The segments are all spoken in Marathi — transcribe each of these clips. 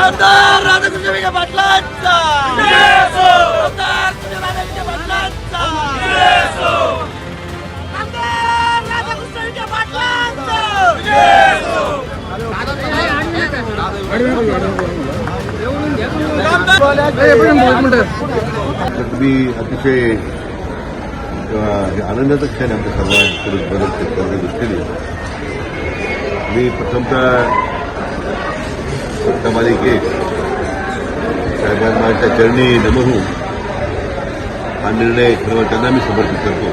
आमदार राधाकृष्ण विखे पाटलांचा आमदार सूर्यनारायण विखे पाटलांचा आमदार राधाकृष्ण विखे पाटलांचा मी अतिशय आनंदाचा क्षण आमच्या सर्वांकडे बदल करण्याच्या दृष्टीने मी प्रथमतः सत्तामालिके साहेबांच्या चरणी नमवून हा निर्णय सर्व त्यांना मी समर्पित करतो.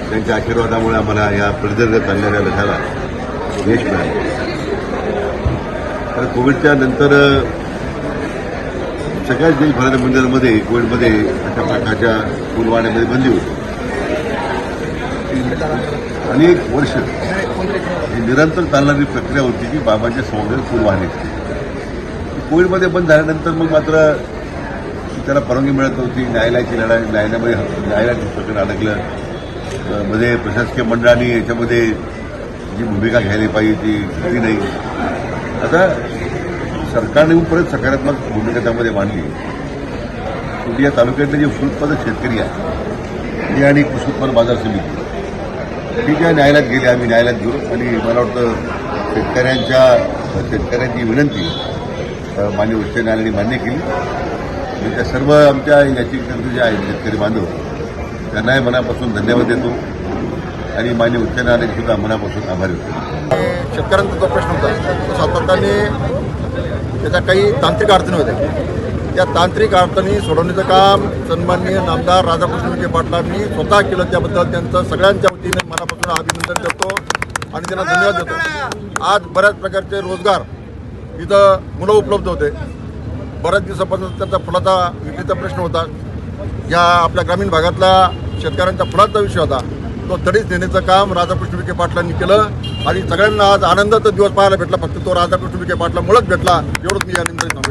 त्यांच्या आशीर्वादामुळे आम्हाला या प्रदीर्घ चालणाऱ्या लढ्याला यश मिळालं. तर कोविडच्या नंतर सगळ्याच देशभराच्या मंदिरांमध्ये कोविडमध्ये अशा प्रकारच्या फुलवाड्यामध्ये बंदी होती. अनेक वर्ष ही निरंतर चालणारी प्रक्रिया होती की बाबांच्या समोर फुल वाहण्याची. कोविडमध्ये बंद झाल्यानंतर मग मात्र त्याला परवानगी मिळत नव्हती. न्यायालयाची लढाई, न्यायालयात प्रकरण अडकलं. मध्ये प्रशासकीय मंडळाने याच्यामध्ये जी भूमिका घ्यायला पाहिजे ती घेतली नाही. आता सरकारने परत सकारात्मक भूमिका त्यामध्ये मांडली. शेवटी या तालुक्यातले जे फूल उत्पादक शेतकरी आहे ते आणि कृषी उत्पन्न बाजार समिती ठीक आहे न्यायालयात गेले. आम्ही न्यायालयात गेलो आणि मला वाटतं शेतकऱ्यांची विनंती मान्य उच्च न्यायालयाने मान्य केली. आणि त्या सर्व आमच्या याचिकाकर्ते जे आहेत शेतकरी बांधव त्यांनाही मनापासून धन्यवाद देतो आणि मान्य उच्च न्यायालयाने सुद्धा मनापासून आभारी होतो. शेतकऱ्यांचा जो प्रश्न होता सातत्याने त्याच्या काही तांत्रिक अडचणी होत्या. त्या तांत्रिक अडचणी सोडवण्याचं काम सन्माननीय नामदार राधाकृष्ण विखे पाटलांनी स्वतः केलं. त्याबद्दल त्यांचं सगळ्यांच्या वतीने मनापासून अभिनंदन करतो आणि त्यांना धन्यवाद देतो. आज बऱ्याच प्रकारचे रोजगार इथं मुलं उपलब्ध होते. बऱ्याच दिवसापासून त्यांचा फुलाचा विक्रीचा प्रश्न होता. या आपल्या ग्रामीण भागातला शेतकऱ्यांचा फुलाचा विषय होता. तो तडीच नेण्याचं काम राधाकृष्ण विखे पाटलांनी केलं आणि सगळ्यांना आज आनंदाचा दिवस पाहायला भेटला. फक्त तो राधाकृष्ण विखे पाटलामुळेच भेटला एवढंच मी या निमित्ताने सांगतो.